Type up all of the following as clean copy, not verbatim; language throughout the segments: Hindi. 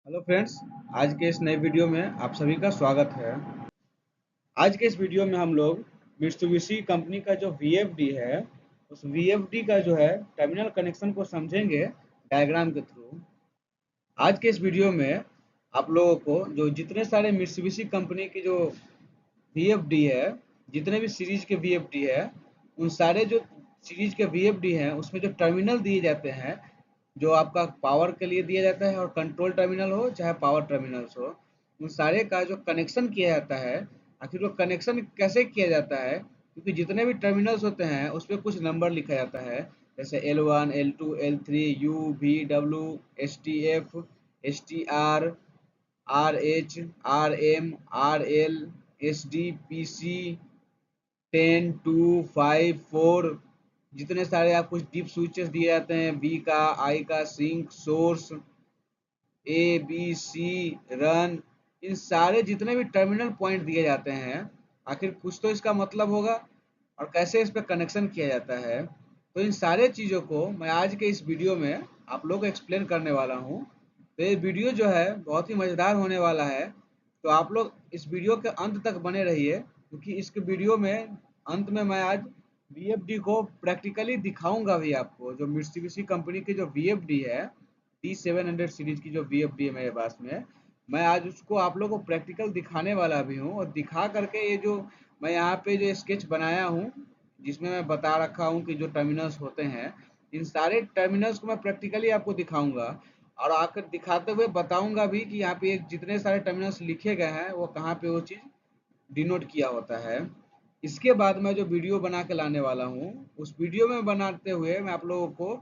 Hello friends. आज के इस नए वीडियो में आप सभी का स्वागत है। आज के इस वीडियो में हम लोग मित्सुबिशी कंपनी का जो वीएफडी है उस वीएफडी का जो है टर्मिनल कनेक्शन को समझेंगे डायग्राम के थ्रू। आज के इस वीडियो में आप लोगों को जो जितने सारे मित्सुबिशी कंपनी की जो वीएफडी है, जितने भी सीरीज के वीएफडी है, उन सारे जो सीरीज के वीएफडी हैं उसमें जो टर्मिनल दिए जाते हैं, जो आपका पावर के लिए दिया जाता है और कंट्रोल टर्मिनल हो चाहे पावर टर्मिनल्स हो, उन सारे का जो कनेक्शन किया जाता है, आखिर वो कनेक्शन कैसे किया जाता है, क्योंकि जितने भी टर्मिनल्स होते हैं उस पर कुछ नंबर लिखा जाता है, जैसे L1 L2 L3 U V W STF STR RH RM RL SD PC 10 2 5 4, जितने सारे आप कुछ डीप स्विचेस दिए जाते हैं, बी का आई का sink source A B C run, इन सारे जितने भी टर्मिनल पॉइंट दिए जाते हैं, आखिर कुछ तो इसका मतलब होगा और कैसे इस पर कनेक्शन किया जाता है। तो इन सारे चीज़ों को मैं आज के इस वीडियो में आप लोग को एक्सप्लेन करने वाला हूँ। तो ये वीडियो जो है बहुत ही मज़ेदार होने वाला है, तो आप लोग इस वीडियो के अंत तक बने रहिए, क्योंकि इस वीडियो में अंत में मैं आज वीएफडी को प्रैक्टिकली दिखाऊंगा भी आपको। जो मित्सुबिशी कंपनी की जो वीएफडी है, D700 सीरीज की जो वीएफडी है मेरे पास में, मैं आज उसको आप लोगों को प्रैक्टिकल दिखाने वाला भी हूँ, और दिखा करके ये जो मैं यहाँ पे जो स्केच बनाया हूँ जिसमें मैं बता रखा हूँ कि जो टर्मिनल्स होते हैं, इन सारे टर्मिनल्स को मैं प्रैक्टिकली आपको दिखाऊंगा और आकर दिखाते हुए बताऊंगा भी कि यहाँ पे जितने सारे टर्मिनल्स लिखे गए हैं वो कहाँ पे वो चीज़ डिनोट किया होता है। इसके बाद मैं जो वीडियो बना के लाने वाला हूँ, उस वीडियो में बनाते हुए मैं आप लोगों को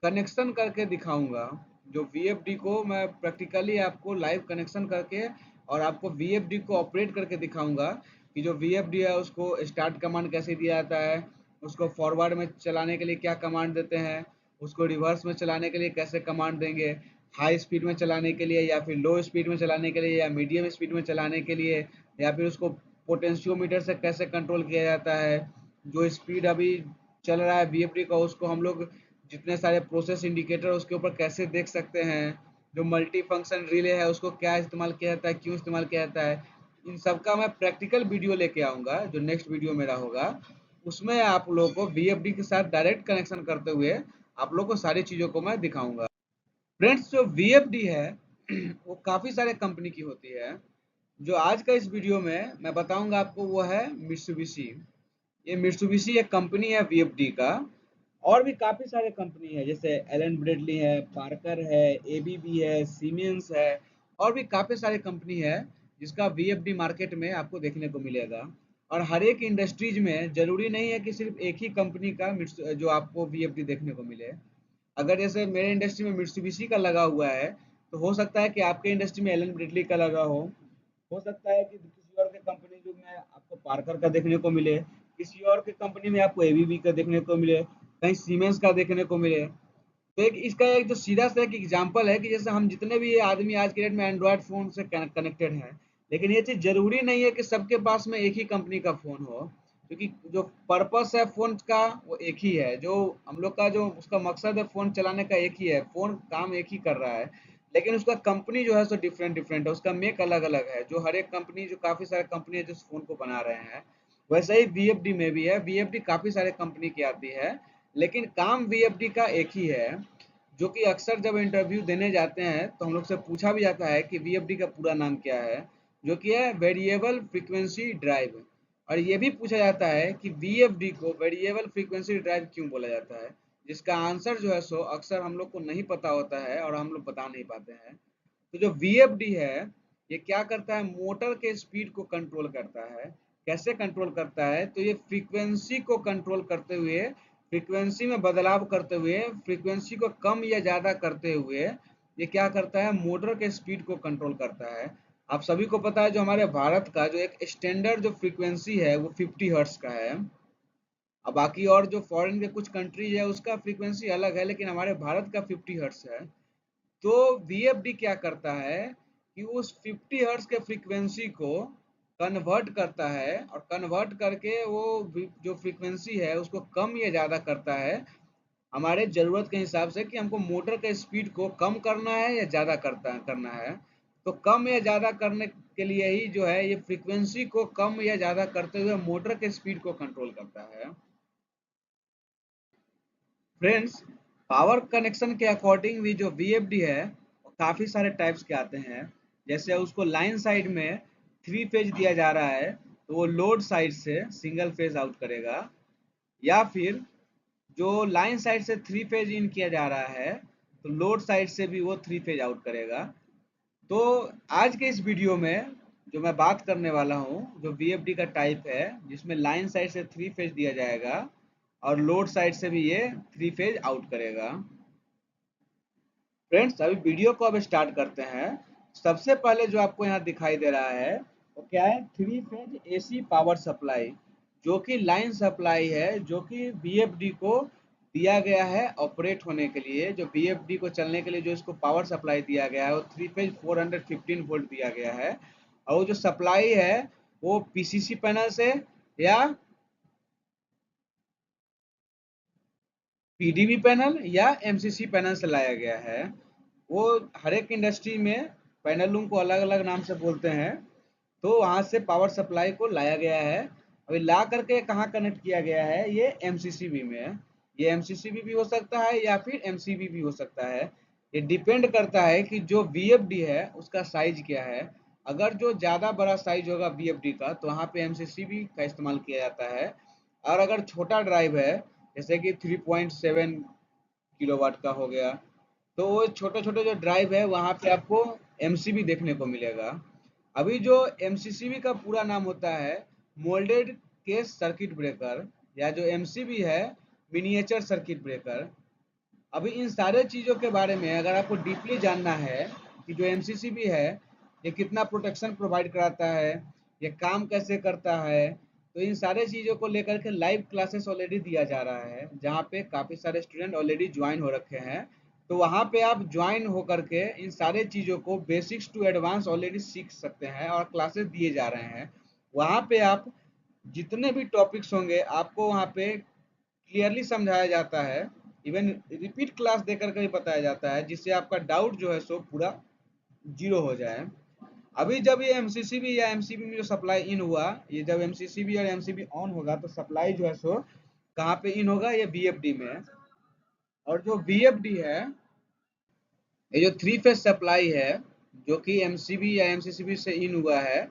कनेक्शन करके दिखाऊंगा। जो वीएफडी को मैं प्रैक्टिकली आपको लाइव कनेक्शन करके और आपको वीएफडी को ऑपरेट करके दिखाऊंगा कि जो वीएफडी है उसको स्टार्ट कमांड कैसे दिया जाता है, उसको फॉरवर्ड में चलाने के लिए क्या कमांड देते हैं, उसको रिवर्स में चलाने के लिए कैसे कमांड देंगे, हाई स्पीड में चलाने के लिए या फिर लो स्पीड में चलाने के लिए या मीडियम स्पीड में चलाने के लिए, या फिर उसको पोटेंशियोमीटर से कैसे कंट्रोल किया जाता है। जो स्पीड अभी चल रहा है वीएफडी का उसको हम लोग जितने सारे प्रोसेस इंडिकेटर उसके ऊपर कैसे देख सकते हैं। जो मल्टी फंक्शन रिले है उसको क्या इस्तेमाल किया जाता है, क्यों इस्तेमाल किया जाता है, इन सब का मैं प्रैक्टिकल वीडियो लेके आऊँगा। जो नेक्स्ट वीडियो मेरा होगा उसमें आप लोगों को वीएफडी के साथ डायरेक्ट कनेक्शन करते हुए आप लोगों को सारी चीज़ों को मैं दिखाऊंगा। फ्रेंड्स, जो वीएफडी है वो काफ़ी सारे कंपनी की होती है। जो आज का इस वीडियो में मैं बताऊंगा आपको वो है मित्सुबिशी। ये मित्सुबिशी एक कंपनी है वीएफडी का। और भी काफ़ी सारे कंपनी है, जैसे एलन ब्रेडली है, पार्कर है, एबीबी है, सीमेंस है, और भी काफ़ी सारे कंपनी है जिसका वीएफडी मार्केट में आपको देखने को मिलेगा। और हर एक इंडस्ट्रीज में ज़रूरी नहीं है कि सिर्फ एक ही कंपनी का जो आपको वीएफडी देखने को मिले। अगर जैसे मेरे इंडस्ट्री में मित्सुबिशी का लगा हुआ है, तो हो सकता है कि आपके इंडस्ट्री में एलन ब्रेडली का लगा हो सकता है कि किसी और के कंपनी जो में आपको पार्कर का देखने को मिले, किसी और के कंपनी में आपको एबीबी का देखने को मिले, कहीं सीमेंस का देखने को मिले। तो एक इसका एक जो सीधा सा एक एग्जांपल है कि जैसे हम जितने भी आदमी आज के डेट में एंड्रॉयड फ़ोन से कनेक्टेड हैं, लेकिन ये चीज़ ज़रूरी नहीं है कि सबके पास में एक ही कंपनी का फ़ोन हो, क्योंकि जो पर्पस है फ़ोन का वो एक ही है। जो हम लोग का जो उसका मकसद है फ़ोन चलाने का एक ही है, फ़ोन काम एक ही कर रहा है, लेकिन उसका कंपनी जो है सो डिफरेंट डिफरेंट है, उसका मेक अलग अलग है। जो हर एक कंपनी, जो काफ़ी सारे कंपनी है जो फ़ोन को बना रहे हैं, वैसे ही वीएफडी में भी है। वीएफडी काफ़ी सारे कंपनी की आती है, लेकिन काम वीएफडी का एक ही है। जो कि अक्सर जब इंटरव्यू देने जाते हैं तो हम लोग से पूछा भी जाता है कि वीएफडी का पूरा नाम क्या है, जो कि है वेरिएबल फ्रीक्वेंसी ड्राइव। और ये भी पूछा जाता है कि वीएफडी को वेरिएबल फ्रीक्वेंसी ड्राइव क्यों बोला जाता है, जिसका आंसर जो है सो अक्सर हम लोग को नहीं पता होता है और हम लोग बता नहीं पाते हैं। तो जो वीएफडी है ये क्या करता है, मोटर के स्पीड को कंट्रोल करता है। कैसे कंट्रोल करता है, तो ये फ्रीक्वेंसी को कंट्रोल करते हुए, फ्रीक्वेंसी में बदलाव करते हुए, फ्रीक्वेंसी को कम या ज़्यादा करते हुए ये क्या करता है, मोटर के स्पीड को कंट्रोल करता है। आप सभी को पता है जो हमारे भारत का जो एक स्टैंडर्ड जो फ्रीक्वेंसी है वो 50 हर्ट्ज का है। अब बाकी और जो फॉरेन के कुछ कंट्रीज है उसका फ्रीक्वेंसी अलग है, लेकिन हमारे भारत का 50 हर्ट्ज है। तो वीएफडी क्या करता है कि उस 50 हर्ट्ज के फ्रीक्वेंसी को कन्वर्ट करता है, और कन्वर्ट करके वो जो फ्रीक्वेंसी है उसको कम या ज़्यादा करता है हमारे ज़रूरत के हिसाब से, कि हमको मोटर के स्पीड को कम करना है या ज़्यादा करना है। तो कम या ज़्यादा करने के लिए ही जो है ये फ्रीक्वेंसी को कम या ज़्यादा करते हुए मोटर के स्पीड को कंट्रोल करता है। फ्रेंड्स, पावर कनेक्शन के अकॉर्डिंग भी जो वीएफडी है वो काफ़ी सारे टाइप्स के आते हैं। जैसे उसको लाइन साइड में 3 फेज दिया जा रहा है तो वो लोड साइड से सिंगल फेज आउट करेगा, या फिर जो लाइन साइड से 3 फेज इन किया जा रहा है तो लोड साइड से भी वो 3 फेज आउट करेगा। तो आज के इस वीडियो में जो मैं बात करने वाला हूँ, जो वीएफडी का टाइप है जिसमें लाइन साइड से 3 फेज दिया जाएगा और लोड साइड से भी ये 3 फेज आउट करेगा। फ्रेंड्स, अभी वीडियो को अब स्टार्ट करते हैं। सबसे पहले जो आपको यहाँ दिखाई दे रहा है वो क्या है, 3 फेज एसी पावर सप्लाई, जो कि लाइन सप्लाई है, जो कि वीएफडी को दिया गया है ऑपरेट होने के लिए। जो वीएफडी को चलने के लिए जो इसको पावर सप्लाई दिया गया है वो 3 फेज 415 वोल्ट दिया गया है। और वो जो सप्लाई है वो पीसीसी पैनल से या पीडीबी पैनल या एमसीसी पैनल से लाया गया है। वो हर एक इंडस्ट्री में पैनलों को अलग अलग नाम से बोलते हैं। तो वहां से पावर सप्लाई को लाया गया है। अभी ला करके कहाँ कनेक्ट किया गया है, ये एमसीसीबी में। ये एमसीसीबी भी हो सकता है या फिर एमसीबी भी हो सकता है। ये डिपेंड करता है कि जो वीएफडी है उसका साइज क्या है। अगर जो ज़्यादा बड़ा साइज होगा वीएफडी का तो वहाँ पे एमसीसीबी का इस्तेमाल किया जाता है। और अगर छोटा ड्राइव है, जैसे कि 3.7 किलोवाट का हो गया, तो वो छोटे छोटे जो ड्राइव है वहाँ पे आपको एमसीबी देखने को मिलेगा। अभी जो एमसीसीबी का पूरा नाम होता है मोल्डेड केस सर्किट ब्रेकर, या जो एमसीबी है मिनिएचर सर्किट ब्रेकर। अभी इन सारे चीज़ों के बारे में अगर आपको डीपली जानना है कि जो एमसीसीबी है ये कितना प्रोटेक्शन प्रोवाइड कराता है, ये काम कैसे करता है, तो इन सारे चीज़ों को लेकर के लाइव क्लासेस ऑलरेडी दिया जा रहा है, जहाँ पे काफ़ी सारे स्टूडेंट ऑलरेडी ज्वाइन हो रखे हैं। तो वहाँ पे आप ज्वाइन होकर के इन सारे चीज़ों को बेसिक्स टू एडवांस ऑलरेडी सीख सकते हैं और क्लासेस दिए जा रहे हैं। वहाँ पे आप जितने भी टॉपिक्स होंगे आपको वहाँ पे क्लियरली समझाया जाता है। इवन रिपीट क्लास देकर के भी बताया जाता है, जिससे आपका डाउट जो है सो पूरा जीरो हो जाए। अभी जब ये एमसीसीबी या एमसीबी में जो सप्लाई इन हुआ, ये जब एमसीसीबी और एमसीबी ऑन होगा तो सप्लाई जो है सो कहाँ पे इन होगा, ये बीएफडी में। और जो बीएफडी है, ये जो 3 फेज सप्लाई है जो कि एमसीबी या एमसीसीबी से इन हुआ है,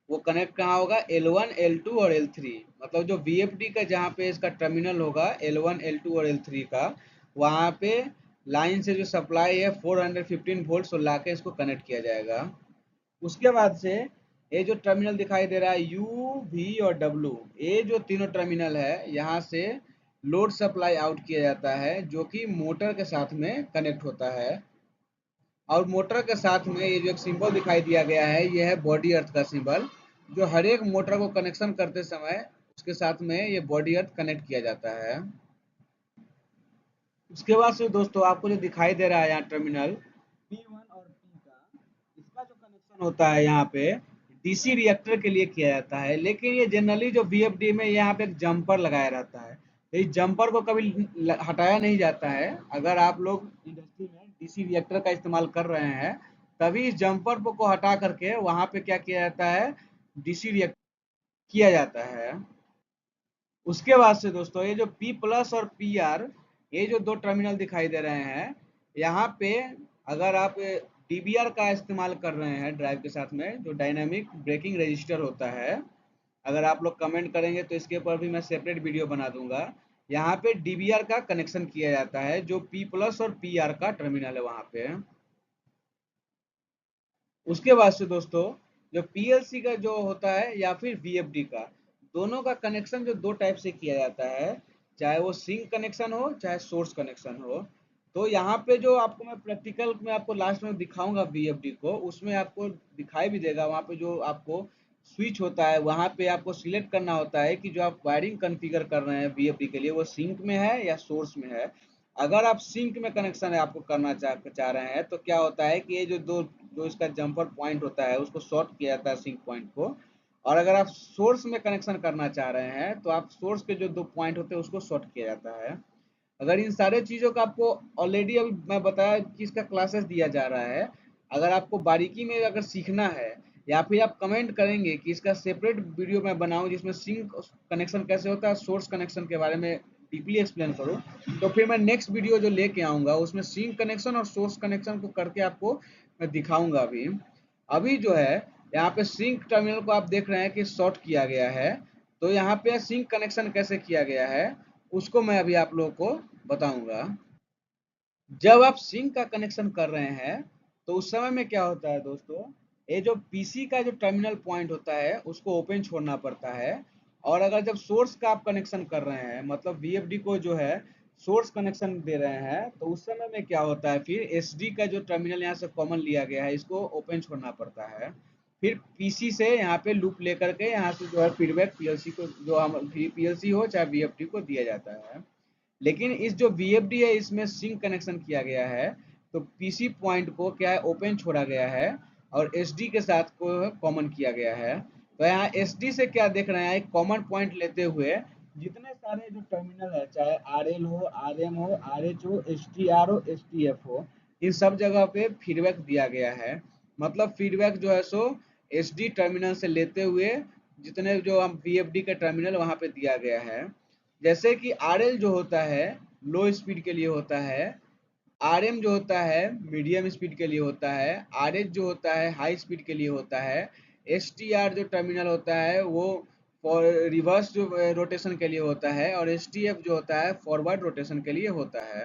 वो कनेक्ट कहाँ होगा, L1 L2 और L3। मतलब जो VFD का जहाँ पे इसका टर्मिनल होगा L1 L2 और L3 का, वहाँ पे लाइन से जो सप्लाई है 415 वोल्ट से ला के इसको कनेक्ट किया जाएगा। उसके बाद से ये जो टर्मिनल दिखाई दे रहा है U, V और W, ये जो तीनों टर्मिनल है यहाँ से लोड सप्लाई आउट किया जाता है, जो कि मोटर के साथ में कनेक्ट होता है। और मोटर के साथ में ये जो एक सिंबल दिखाई दिया गया है, ये है बॉडी अर्थ का सिंबल, जो हर एक मोटर को कनेक्शन करते समय उसके साथ में ये बॉडी अर्थ कनेक्ट किया जाता है। उसके बाद से दोस्तों आपको जो दिखाई दे रहा है यहाँ टर्मिनल P1 और P का, इसका जो कनेक्शन होता है यहाँ पे डीसी रिएक्टर के लिए किया जाता है। लेकिन ये जनरली जो बीएफडी में यहाँ पे एक जंपर लगाया रहता है, तो इस जंपर को कभी हटाया नहीं जाता है। अगर आप लोग इंडस्ट्री में डीसी रिएक्टर का इस्तेमाल कर रहे हैं तभी इस जंपर को हटा करके वहाँ पे क्या किया जाता है, डीसी रिएक्टर किया जाता है। उसके बाद से दोस्तों ये जो P प्लस और PR, ये जो दो टर्मिनल दिखाई दे रहे हैं, यहाँ पे अगर आप डीबीआर का इस्तेमाल कर रहे हैं ड्राइव के साथ में, जो डायनामिक ब्रेकिंग रजिस्टर होता है, अगर आप लोग कमेंट करेंगे तो इसके ऊपर भी मैं सेपरेट वीडियो बना दूंगा। यहाँ पे डीबीआर का कनेक्शन किया जाता है, जो P प्लस और PR का टर्मिनल है वहाँ पे। उसके बाद से दोस्तों जो पीएलसी का जो होता है या फिर वीएफडी का, दोनों का कनेक्शन जो दो टाइप से किया जाता है, चाहे वो सिंक कनेक्शन हो चाहे सोर्स कनेक्शन हो। तो यहाँ पे जो आपको मैं प्रैक्टिकल में आपको लास्ट में दिखाऊंगा वीएफडी को, उसमें आपको दिखाई भी देगा। वहाँ पे जो आपको स्विच होता है वहाँ पे आपको सिलेक्ट करना होता है कि जो आप वायरिंग कॉन्फ़िगर कर रहे हैं वीएफडी के लिए वो सिंक में है या सोर्स में है। अगर आप सिंक में कनेक्शन आपको करना चाह रहे हैं तो क्या होता है कि ये जो दो जो इसका जंपर पॉइंट होता है उसको शॉर्ट किया जाता है सिंक पॉइंट को। और अगर आप सोर्स में कनेक्शन करना चाह रहे हैं तो आप सोर्स के जो दो पॉइंट होते हैं उसको शॉर्ट किया जाता है। अगर इन सारे चीज़ों का आपको ऑलरेडी अभी मैं बताया कि इसका क्लासेस दिया जा रहा है, अगर आपको बारीकी में अगर सीखना है या फिर आप कमेंट करेंगे कि इसका सेपरेट वीडियो मैं बनाऊं जिसमें सिंक कनेक्शन कैसे होता है, सोर्स कनेक्शन के बारे में डीपली एक्सप्लेन करूं, तो फिर मैं नेक्स्ट वीडियो जो लेके आऊंगा उसमें सिंक कनेक्शन और सोर्स कनेक्शन को करके आपको मैं दिखाऊंगा। अभी अभी जो है यहाँ पे सिंक टर्मिनल को आप देख रहे हैं कि शॉर्ट किया गया है, तो यहाँ पे सिंक कनेक्शन कैसे किया गया है उसको मैं अभी आप लोगों को बताऊंगा। जब आप सिंक का कनेक्शन कर रहे हैं तो उस समय में क्या होता है दोस्तों, ये जो पीसी का जो टर्मिनल पॉइंट होता है उसको ओपन छोड़ना पड़ता है। और अगर जब सोर्स का आप कनेक्शन कर रहे हैं मतलब वीएफडी को जो है सोर्स कनेक्शन दे रहे हैं, तो उस समय में क्या होता है फिर एसडी का जो टर्मिनल यहाँ से कॉमन लिया गया है इसको ओपन छोड़ना पड़ता है। फिर पीसी से यहाँ पे लूप लेकर के यहाँ से जो है फीडबैक पीएलसी को, जो हम पीएलसी हो चाहे वीएफडी को दिया जाता है। लेकिन इस जो वीएफडी है इसमें सिंक कनेक्शन किया गया है, तो पीसी पॉइंट को क्या है ओपन छोड़ा गया है और एसडी के साथ को कॉमन किया गया है। तो यहाँ एसडी से क्या देख रहे हैं, एक कॉमन पॉइंट लेते हुए जितने सारे जो टर्मिनल है चाहे आरएल हो, आरएम हो, आरएच हो, एसटीआर हो, एसटीएफ हो, इन सब जगह पे फीडबैक दिया गया है। मतलब फीडबैक जो है सो एसडी टर्मिनल से लेते हुए जितने जो हम वीएफडी का टर्मिनल वहां पे दिया गया है। जैसे कि आरएल जो होता है लो स्पीड के लिए होता है, आरएम जो होता है मीडियम स्पीड के लिए होता है, आरएच जो होता है हाई स्पीड के लिए होता है, एसटीआर जो टर्मिनल होता है वो फॉर रिवर्स जो रोटेशन के लिए होता है, और एसटीएफ जो होता है फॉरवर्ड रोटेशन के लिए होता है।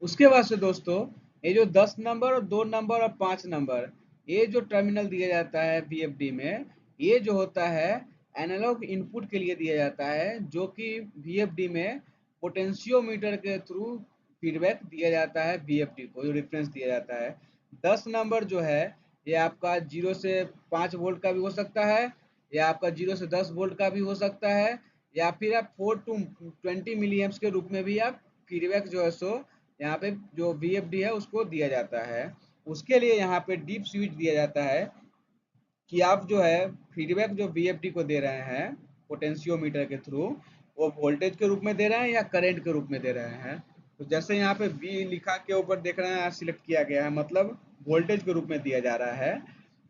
उसके बाद से दोस्तों ये जो 10 नंबर और 2 नंबर और 5 नंबर ये जो टर्मिनल दिया जाता है वीएफडी में, ये जो होता है एनालॉग इनपुट के लिए दिया जाता है, जो कि वीएफडी में पोटेंशियोमीटर के थ्रू फीडबैक दिया जाता है वीएफडी को, जो रेफरेंस दिया जाता है। 10 नंबर जो है ये आपका 0 से 5 वोल्ट का भी हो सकता है, या आपका 0 से 10 वोल्ट का भी हो सकता है, या फिर आप 4 टू 20 मिली एम्प्स के रूप में भी आप फीडबैक जो है सो यहाँ पे जो वीएफडी है उसको दिया जाता है। उसके लिए यहाँ पे डीप स्विच दिया जाता है कि आप जो है फीडबैक जो वीएफडी को दे रहे हैं पोटेंशियोमीटर के थ्रू, वो वोल्टेज के रूप में दे रहे हैं या करंट के रूप में दे रहे हैं। तो जैसे यहाँ पे वी लिखा के ऊपर देख रहे हैं सिलेक्ट किया गया है, मतलब वोल्टेज के रूप में दिया जा रहा है।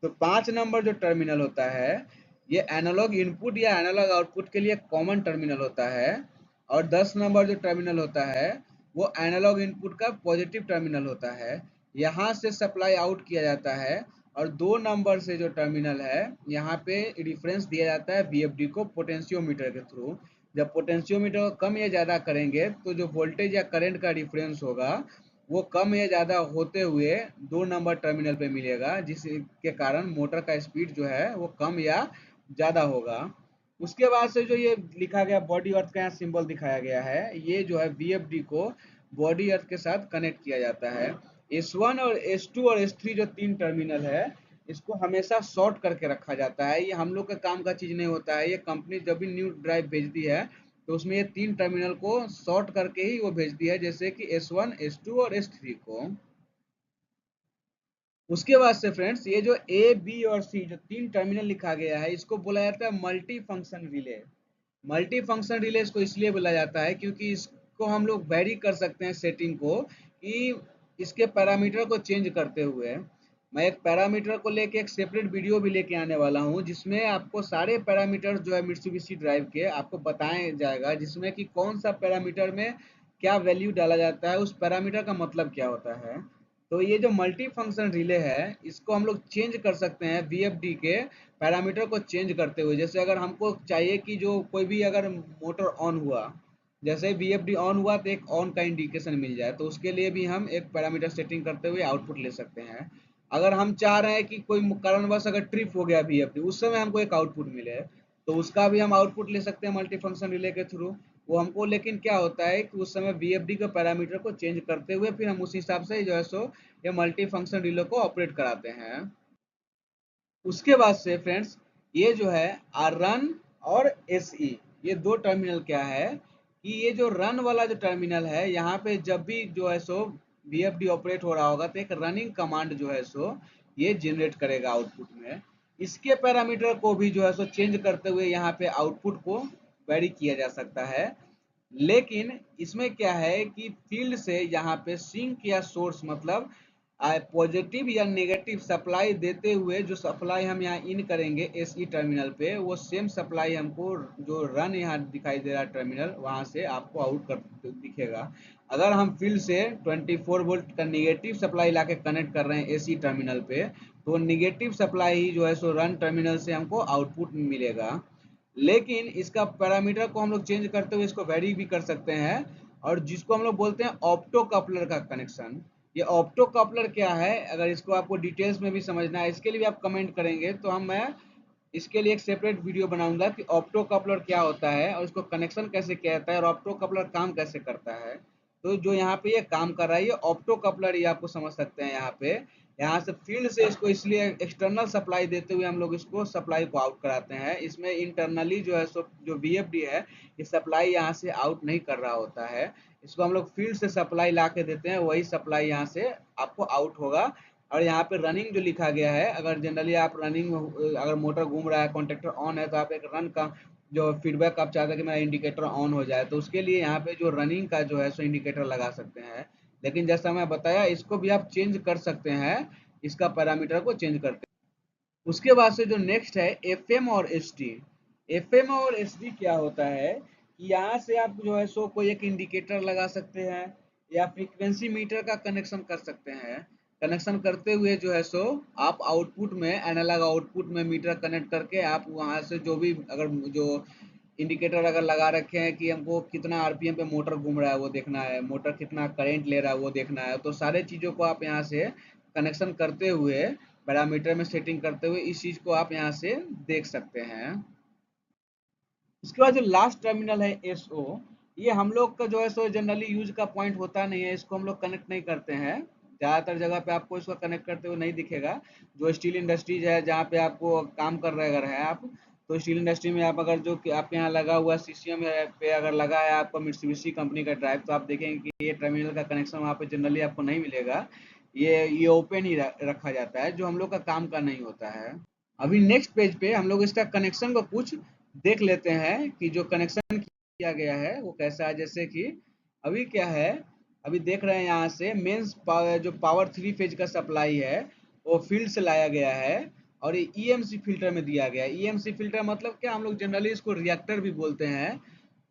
तो 5 नंबर जो टर्मिनल होता है ये एनालॉग इनपुट या एनालॉग आउटपुट के लिए कॉमन टर्मिनल होता है, और 10 नंबर जो टर्मिनल होता है वो एनालॉग इनपुट का पॉजिटिव टर्मिनल होता है, यहाँ से सप्लाई आउट किया जाता है। और 2 नंबर से जो टर्मिनल है यहाँ पे रिफरेंस दिया जाता है वीएफडी को पोटेंशियोमीटर के थ्रू। जब पोटेंशियोमीटर को कम या ज़्यादा करेंगे तो जो वोल्टेज या करंट का डिफरेंस होगा वो कम या ज़्यादा होते हुए 2 नंबर टर्मिनल पे मिलेगा, जिसके कारण मोटर का स्पीड जो है वो कम या ज़्यादा होगा। उसके बाद से जो ये लिखा गया बॉडी अर्थ का यहाँ सिंबल दिखाया गया है, ये जो है वीएफडी को बॉडी अर्थ के साथ कनेक्ट किया जाता है। S1 और S2 और S3 जो 3 टर्मिनल है इसको हमेशा शॉर्ट करके रखा जाता है, ये हम लोग का काम का चीज नहीं होता है। ये कंपनी जब भी न्यू ड्राइव भेजती है तो उसमें ये 3 टर्मिनल को शॉर्ट करके ही वो भेजती है, जैसे कि S1, S2 और S3 को। उसके बाद से फ्रेंड्स ये जो ए बी और सी जो 3 टर्मिनल लिखा गया है इसको बोला जाता है multi function relay. Multi function relay इसको इसलिए बोला जाता है क्योंकि इसको हम लोग वेरी कर सकते हैं सेटिंग को, कि इसके पैरामीटर को चेंज करते हुए। मैं एक पैरामीटर को लेके एक सेपरेट वीडियो भी लेके आने वाला हूँ जिसमें आपको सारे पैरामीटर जो है मित्सुबिशी ड्राइव के आपको बताया जाएगा, जिसमें कि कौन सा पैरामीटर में क्या वैल्यू डाला जाता है, उस पैरामीटर का मतलब क्या होता है। तो ये जो मल्टी फंक्शन रिले है इसको हम लोग चेंज कर सकते हैं वीएफडी के पैरामीटर को चेंज करते हुए। जैसे अगर हमको चाहिए कि जो कोई भी अगर मोटर ऑन हुआ, जैसे वीएफडी ऑन हुआ तो एक ऑन का इंडिकेशन मिल जाए, तो उसके लिए भी हम एक पैरामीटर सेटिंग करते हुए आउटपुट ले सकते हैं। अगर हम चाह रहे हैं कि कोई कारणवश अगर ट्रिप हो गया वीएफडी उस समय हमको एक आउटपुट मिले, तो उसका भी हम आउटपुट ले सकते हैं मल्टी फंक्शन रिले के थ्रू। वो हमको लेकिन क्या होता है कि उस समय वीएफडी के पैरामीटर को चेंज करते हुए फिर हम उस हिसाब से जो है सो ये मल्टी फंक्शन रिले को ऑपरेट कराते हैं। उसके बाद से फ्रेंड्स ये जो है रन और एसई, ये 2 टर्मिनल क्या है कि ये जो रन वाला जो टर्मिनल है यहाँ पे जब भी जो है सो वीएफडी ऑपरेट हो रहा होगा तो एक रनिंग कमांड जो है सो ये जनरेट करेगा आउटपुट में। इसके पैरामीटर को भी जो है सो चेंज करते हुए यहाँ पे आउटपुट को वेरी किया जा सकता है। लेकिन इसमें क्या है कि फील्ड से यहाँ पे सिंक या सोर्स मतलब पॉजिटिव या नेगेटिव सप्लाई देते हुए जो सप्लाई हम यहाँ इन करेंगे एसी टर्मिनल पे, वो सेम सप्लाई हमको जो रन यहाँ दिखाई दे रहा है टर्मिनल, वहां से आपको आउट कर दिखेगा। अगर हम फील्ड से 24 वोल्ट का नेगेटिव सप्लाई लाके कनेक्ट कर रहे हैं एसी टर्मिनल पे, तो नेगेटिव सप्लाई ही जो है सो रन टर्मिनल से हमको आउटपुट मिलेगा। लेकिन इसका पैरामीटर को हम लोग चेंज करते हुए इसको वेरी भी कर सकते हैं, और जिसको हम लोग बोलते हैं ऑप्टो कपलर का कनेक्शन। ये ऑप्टो कपलर क्या है, अगर इसको आपको डिटेल्स में भी समझना है, इसके लिए भी आप कमेंट करेंगे तो मैं इसके लिए एक सेपरेट वीडियो बनाऊंगा कि ऑप्टो कपलर क्या होता है और इसको कनेक्शन कैसे किया जाता है और ऑप्टो कपलर काम कैसे करता है। तो जो यहाँ पे ये काम कर रहा है, ये ऑप्टो कपलर, ये आपको समझ सकते हैं। यहाँ से फील्ड से इसको इसलिए एक्सटर्नल सप्लाई देते हुए हम लोग इसको सप्लाई को आउट कराते हैं। इसमें इंटरनली जो है सो जो वीएफडी है, ये सप्लाई यहाँ से आउट नहीं कर रहा होता है। इसको हम लोग फील्ड से सप्लाई ला के देते हैं, वही सप्लाई यहाँ से आपको आउट होगा। और यहाँ पे रनिंग जो लिखा गया है, अगर जनरली आप रनिंग, अगर मोटर घूम रहा है, कॉन्टेक्टर ऑन है, तो आप एक रन का जो फीडबैक आप चाहते हैं कि मेरा इंडिकेटर ऑन हो जाए, तो उसके लिए यहाँ पे जो रनिंग का जो है सो इंडिकेटर लगा सकते हैं। लेकिन जैसा मैं बताया, इसको भी आप चेंज कर सकते हैं, इसका पैरामीटर को चेंज करते हैं। उसके बाद से जो नेक्स्ट है एफएम और एसडी। एफएम और एसडी क्या होता है कि यहाँ से आप जो है सो कोई एक इंडिकेटर लगा सकते हैं या फ्रीक्वेंसी मीटर का कनेक्शन कर सकते हैं। कनेक्शन करते हुए जो है सो आप आउटपुट में, एनालॉग आउटपुट में मीटर कनेक्ट करके आप वहाँ से जो भी, अगर जो इंडिकेटर अगर लगा रखे हैं कि हमको कितना आरपीएम पे मोटर घूम रहा है वो देखना है, मोटर कितना करंट ले रहा है वो देखना है, तो सारे चीज़ों को आप यहाँ से कनेक्शन करते हुए, पैरामीटर में सेटिंग करते हुए इस चीज़ को आप यहाँ से देख सकते हैं। इसके बाद जो लास्ट टर्मिनल है एसओ, ये हम लोग का जो है सो जनरली यूज का पॉइंट होता नहीं है, इसको हम लोग कनेक्ट नहीं करते हैं। ज़्यादातर जगह पे आपको इसको कनेक्ट करते हुए नहीं दिखेगा। जो स्टील इंडस्ट्रीज है जहाँ पे आपको काम कर रहे अगर है आप, तो स्टील इंडस्ट्री में आप अगर जो कि आपके यहाँ लगा हुआ सीसीएम है पे अगर लगा है आपका मित्सुबिशी कंपनी का ड्राइव, तो आप देखेंगे कि ये टर्मिनल का कनेक्शन वहाँ पे जनरली आपको नहीं मिलेगा। ये ओपन ही रखा जाता है, जो हम लोग का काम का नहीं होता है। अभी नेक्स्ट पेज पे हम लोग इसका कनेक्शन को कुछ देख लेते हैं कि जो कनेक्शन किया गया है वो कैसा है। जैसे कि अभी क्या है, अभी देख रहे हैं यहाँ से मेंस पावर, जो पावर 3 फेज का सप्लाई है वो फील्ड से लाया गया है और ये ईएमसी फिल्टर में दिया गया है। ईएमसी फिल्टर मतलब क्या, हम लोग जनरली इसको रिएक्टर भी बोलते हैं।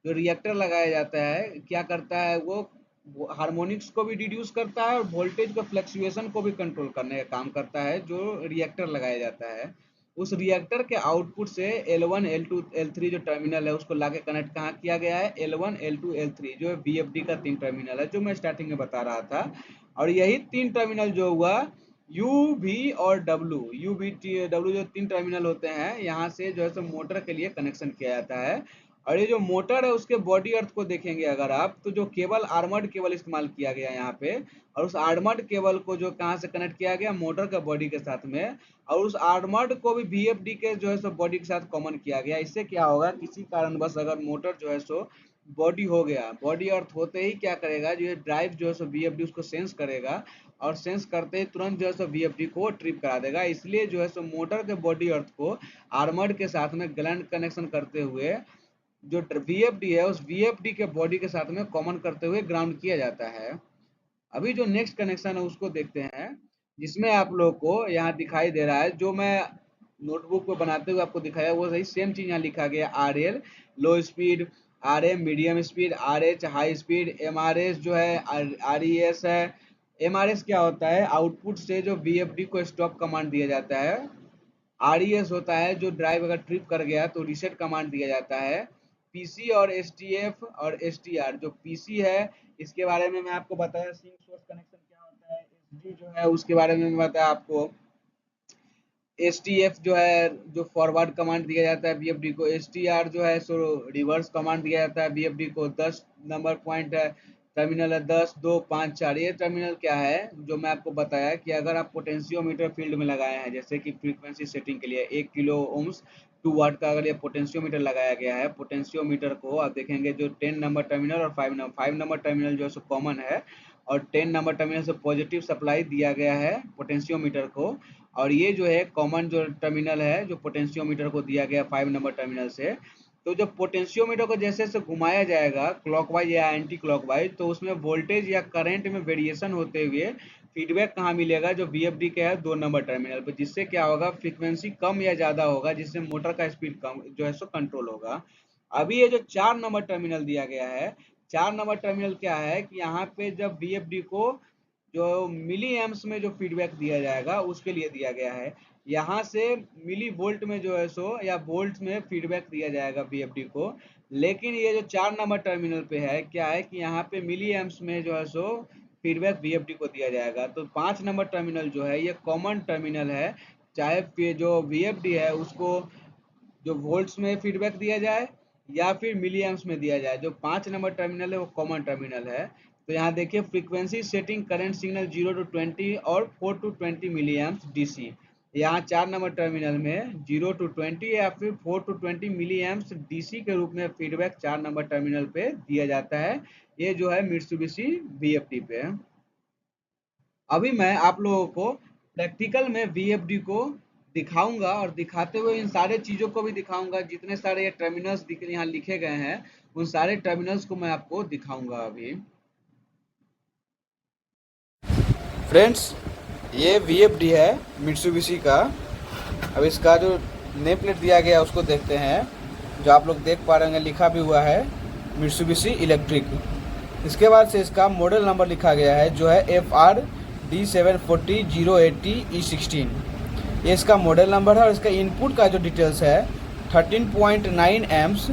जो रिएक्टर लगाया जाता है क्या करता है, वो हार्मोनिक्स को भी रिड्यूस करता है और वोल्टेज को फ्लक्चुएशन को भी कंट्रोल करने का काम करता है। जो रिएक्टर लगाया जाता है, उस रिएक्टर के आउटपुट से L1 L2 L3 जो टर्मिनल है उसको लाके कनेक्ट कहाँ किया गया है, L1 L2 L3 जो VFD का 3 टर्मिनल है, जो मैं स्टार्टिंग में बता रहा था। और यही 3 टर्मिनल जो हुआ यू वी और डब्ल्यू, यू वी डब्ल्यू, जो 3 टर्मिनल होते हैं, यहाँ से जो है सो मोटर के लिए कनेक्शन किया जाता है। और ये जो मोटर है उसके बॉडी अर्थ को देखेंगे अगर आप, तो जो केबल, आर्मर्ड केबल इस्तेमाल किया गया यहाँ पे, और उस आर्मर्ड केबल को जो कहाँ से कनेक्ट किया गया, मोटर का बॉडी के साथ में, और उस आर्मर्ड को भी VFD के जो है सो बॉडी के साथ कॉमन किया गया। इससे क्या होगा, किसी कारणवश अगर मोटर जो है सो बॉडी हो गया, बॉडी अर्थ होते ही क्या करेगा, जो ये ड्राइव जो है सो VFD उसको सेंस करेगा और सेंस करते ही तुरंत जो है सो VFD को ट्रिप करा देगा। इसलिए जो है सो मोटर के बॉडी अर्थ को आर्मर्ड के साथ में ग्लैंड कनेक्शन करते हुए जो VFD है उस VFD के बॉडी के साथ में कॉमन करते हुए ग्राउंड किया जाता है। अभी जो नेक्स्ट कनेक्शन है उसको देखते हैं, जिसमें आप लोग को यहाँ दिखाई दे रहा है, जो मैं नोटबुक पे बनाते हुए आपको दिखाया वो सही सेम चीज यहाँ लिखा गया। RL लो speed, RM medium speed, RH high speed, MRS जो है, RES है। MRS क्या होता है, आउटपुट से जो VFD को स्टॉप कमांड दिया जाता है। RES होता है जो ड्राइव अगर ट्रिप कर गया तो रीसेट कमांड दिया जाता है। PC और STF और STR, जो PC है इसके बारे में मैं आपको बताया, सिंक सोर्स कनेक्शन क्या होता है। SD जो है उसके बारे में मैं बताया आपको। STF जो है जो फॉरवर्ड कमांड दिया जाता है VFD को। STR जो है सो रिवर्स कमांड दिया जाता है VFD को। 10 नंबर पॉइंट है, टर्मिनल है 10 2 5 4। ये टर्मिनल क्या है, जो मैं आपको बताया कि अगर आप पोटेंशियोमीटर फील्ड में लगाए हैं, जैसे कि फ्रीक्वेंसी सेटिंग के लिए 1 किलो ओम्स 2 वाट का अगर ये पोटेंशियोमीटर लगाया गया है, पोटेंशियोमीटर को आप देखेंगे जो 10 नंबर टर्मिनल और 5 नंबर टर्मिनल जो है सो कॉमन है, और 10 नंबर टर्मिनल से पॉजिटिव सप्लाई दिया गया है पोटेंशियोमीटर को। और ये जो है कॉमन जो टर्मिनल है जो पोटेंशियोमीटर को दिया गया 5 नंबर टर्मिनल से। तो जब पोटेंशियोमीटर को जैसे जैसे घुमाया जाएगा क्लॉकवाइज या एंटी क्लॉकवाइज, तो उसमें वोल्टेज या करंट में वेरिएशन होते हुए फीडबैक कहाँ मिलेगा, जो VFD के है 2 नंबर टर्मिनल पे, जिससे क्या होगा फ्रीक्वेंसी कम या ज़्यादा होगा, जिससे मोटर का स्पीड कम जो है सो कंट्रोल होगा। अभी ये जो 4 नंबर टर्मिनल दिया गया है, 4 नंबर टर्मिनल क्या है कि यहाँ पे जब VFD को जो मिली एम्प्स में जो फीडबैक दिया जाएगा उसके लिए दिया गया है। यहाँ से मिली वोल्ट में जो है सो या वोल्ट में फीडबैक दिया जाएगा VFD को। लेकिन ये जो 4 नंबर टर्मिनल पे है क्या है कि यहाँ पे मिली एम्प्स में जो है सो फीडबैक VFD को दिया जाएगा। तो 5 नंबर टर्मिनल जो है ये कॉमन टर्मिनल है, चाहे जो VFD है उसको जो वोल्ट्स में फीडबैक दिया जाए या फिर मिली एम्प्स में दिया जाए। जो 5 नंबर टर्मिनल है वो कॉमन टर्मिनल है। तो यहाँ देखिए frequency setting current signal 0 to 20 और 4 to 20 मिली एम्प्स DC। यहाँ 4 नंबर टर्मिनल में 0 to 20 या फिर 4 to 20 मिली एम्प्स DC के रूप में फीडबैक 4 नंबर टर्मिनल पे दिया जाता है। ये जो है मित्सुबिशी VFD पे है। अभी मैं आप लोगों को प्रैक्टिकल में VFD को दिखाऊंगा और दिखाते हुए इन सारे चीज़ों को भी दिखाऊंगा। जितने सारे ये टर्मिनल्स यहाँ लिखे गए हैं उन सारे टर्मिनल्स को मैं आपको दिखाऊंगा अभी। फ्रेंड्स, ये VFD है मित्सुबिशी का। अब इसका जो नेम प्लेट दिया गया है उसको देखते हैं। जो आप लोग देख पा रहे हैं लिखा भी हुआ है मित्सुबिशी इलेक्ट्रिक। इसके बाद से इसका मॉडल नंबर लिखा गया है जो है FRD740080E16। ये इसका मॉडल नंबर है। और इसका इनपुट का जो डिटेल्स है 13.9 amps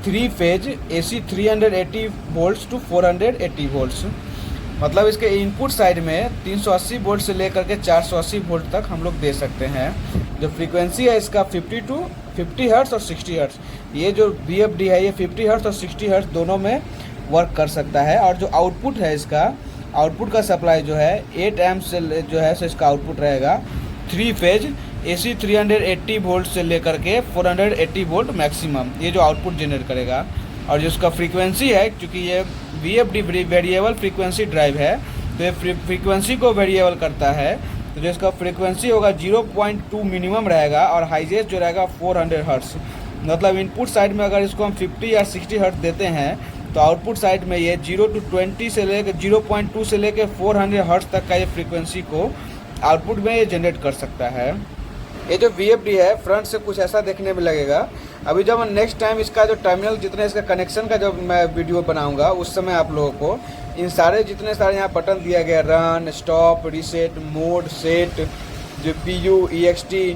3 phase AC 380 volts to 480 volts. मतलब इसके इनपुट साइड में 380 वोल्ट से लेकर के 480 वोल्ट तक हम लोग दे सकते हैं। जो फ्रीक्वेंसी है इसका 50 हर्ट्ज और 60 हर्ट्ज। ये जो VFD है ये 50 हर्ट्ज और 60 हर्ट्ज दोनों में वर्क कर सकता है। और जो आउटपुट है इसका आउटपुट का सप्लाई जो है 8 एम्प से जो है सो इसका आउटपुट रहेगा 3 फेज AC 380 वोल्ट से लेकर के 480 वोल्ट मैक्सिमम, ये जो आउटपुट जनरेट करेगा। और जो इसका फ्रीक्वेंसी है, क्योंकि ये VFD वेरिएबल फ्रीक्वेंसी ड्राइव है तो ये फ्रीक्वेंसी को वेरिएबल करता है। तो जो इसका फ्रीक्वेंसी होगा 0.2 मिनिमम रहेगा और हाईएस्ट जो रहेगा 400 हर्ट्ज। मतलब इनपुट साइड में अगर इसको हम 50 या 60 हर्ट्ज देते हैं तो आउटपुट साइड में ये 0 to 20 से लेकर 0.2 से लेकर 400 हर्ट्ज तक का ये फ्रीक्वेंसी को आउटपुट में ये जनरेट कर सकता है। ये जो VFD है फ्रंट से कुछ ऐसा देखने में लगेगा। अभी जब मैं नेक्स्ट टाइम इसका जो टर्मिनल जितने इसका कनेक्शन का जब मैं वीडियो बनाऊंगा उस समय आप लोगों को इन सारे जितने सारे यहाँ बटन दिया गया run, stop, reset, mode, set, जो PU, EXT,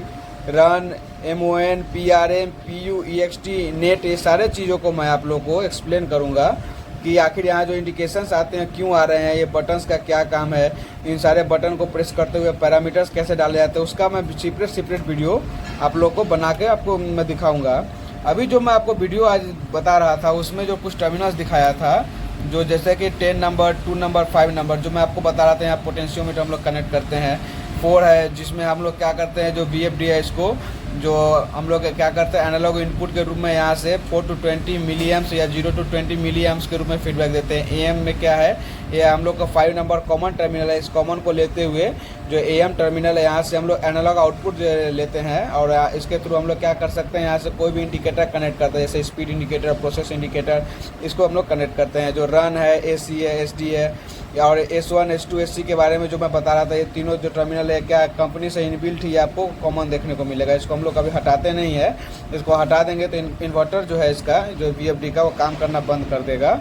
run, MON, PRM, PU, EXT, net, ये सारे चीज़ों को मैं आप लोगों को एक्सप्लेन करूँगा कि आखिर यहाँ जो इंडिकेशंस आते हैं क्यों आ रहे हैं, ये बटन्स का क्या काम है, इन सारे बटन को प्रेस करते हुए पैरामीटर्स कैसे डाले जाते हैं, उसका मैं सेपरेट वीडियो आप लोग को बना के आपको मैं दिखाऊंगा। अभी जो मैं आपको वीडियो आज बता रहा था उसमें जो कुछ टर्मिनल्स दिखाया था, जो जैसे कि 10 नंबर, 2 नंबर, 5 नंबर, जो मैं आपको बता रहा था यहाँ पोटेंशियोमीटर हम लोग कनेक्ट करते हैं। 4 है जिसमें हम लोग क्या करते हैं, जो VFD है इसको जो हम लोग क्या करते हैं एनालॉग इनपुट के रूप में यहाँ से 4 to 20 मिली एम्प्स या 0 to 20 मिली एम्प्स के रूप में फीडबैक देते हैं। AM में क्या है, ये हम लोग का 5 नंबर कॉमन टर्मिनल है। इस कॉमन को लेते हुए जो AM टर्मिनल है यहाँ से हम लोग एनालॉग आउटपुट लेते हैं और इसके थ्रू हम लोग क्या कर सकते हैं, यहाँ से कोई भी इंडिकेटर कनेक्ट करते हैं, जैसे स्पीड इंडिकेटर, प्रोसेस इंडिकेटर, इसको हम लोग कनेक्ट करते हैं। जो रन है, AC है, SD है और S1, S2, SC के बारे में जो मैं बता रहा था, ये तीनों जो टर्मिनल है क्या कंपनी से इनबिल्ट ही आपको कॉमन देखने को मिलेगा। इसको हम लोग कभी हटाते नहीं है। इसको हटा देंगे तो इन्वर्टर जो है इसका जो VFD का वो काम करना बंद कर देगा।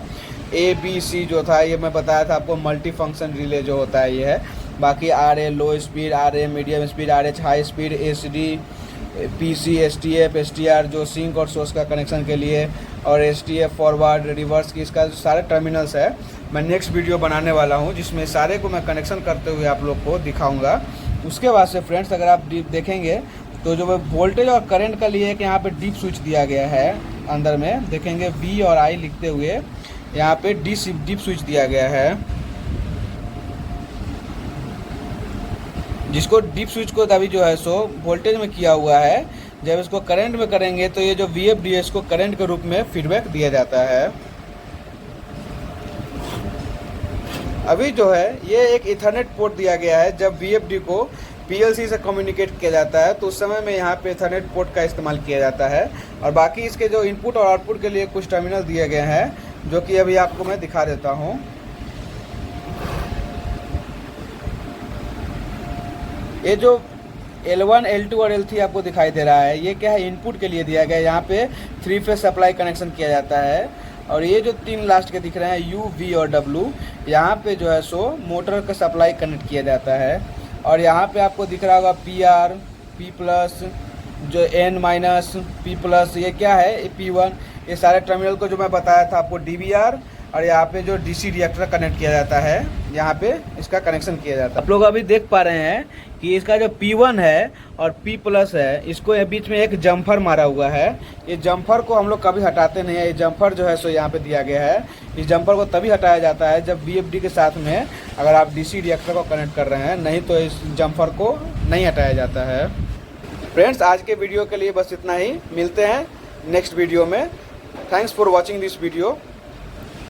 ABC जो था ये मैं बताया था आपको, मल्टी फंक्शन रिले जो होता है ये है। बाकी RA लो speed, RA medium speed, RH high speed, SD, PC, STF, STR जो सिंक और सोर्स का कनेक्शन के लिए, और STF फॉरवर्ड, रिवर्स की, इसका जो सारे टर्मिनल्स है मैं नेक्स्ट वीडियो बनाने वाला हूं जिसमें सारे को मैं कनेक्शन करते हुए आप लोग को दिखाऊंगा। उसके बाद से फ्रेंड्स अगर आप देखेंगे तो जो वोल्टेज और करंट का लिए कि यहाँ पे डीप स्विच दिया गया है, अंदर में देखेंगे V और I लिखते हुए यहाँ पे डीप स्विच दिया गया है, जिसको डीप स्विच को अभी जो है सो वोल्टेज में किया हुआ है। जब इसको करंट में करेंगे तो ये जो VFD है इसको करंट के रूप में फीडबैक दिया जाता है। अभी जो है ये एक इथरनेट पोर्ट दिया गया है। जब VFD को PLC से कम्युनिकेट किया जाता है तो उस समय में यहाँ पे इथरनेट पोर्ट का इस्तेमाल किया जाता है। और बाकी इसके जो इनपुट और आउटपुट के लिए कुछ टर्मिनल दिए गए हैं जो कि अभी आपको मैं दिखा देता हूँ। ये जो L1, L2 और L3 आपको दिखाई दे रहा है, ये क्या है, इनपुट के लिए दिया गया है। यहाँ पे 3 फेज सप्लाई कनेक्शन किया जाता है। और ये जो 3 लास्ट के दिख रहे हैं U, V और W, यहाँ पे जो है सो मोटर का सप्लाई कनेक्ट किया जाता है। और यहाँ पे आपको दिख रहा होगा PR, P+, जो N-, P+, ये क्या है, P1। ये सारे टर्मिनल को जो मैं बताया था आपको DVR, और यहाँ पे जो DC रिएक्टर कनेक्ट किया जाता है, यहाँ पे इसका कनेक्शन किया जाता है। आप लोग अभी देख पा रहे हैं कि इसका जो P1 है और P+ है, इसको बीच में एक जम्फर मारा हुआ है। ये जम्फर को हम लोग कभी हटाते नहीं है। ये जम्फर जो है सो यहाँ पे दिया गया है। इस जम्फर को तभी हटाया जाता है जब VFD के साथ में अगर आप DC रिएक्टर को कनेक्ट कर रहे हैं, नहीं तो इस जम्फर को नहीं हटाया जाता है। फ्रेंड्स, आज के वीडियो के लिए बस इतना ही। मिलते हैं नेक्स्ट वीडियो में। Thanks for watching this video.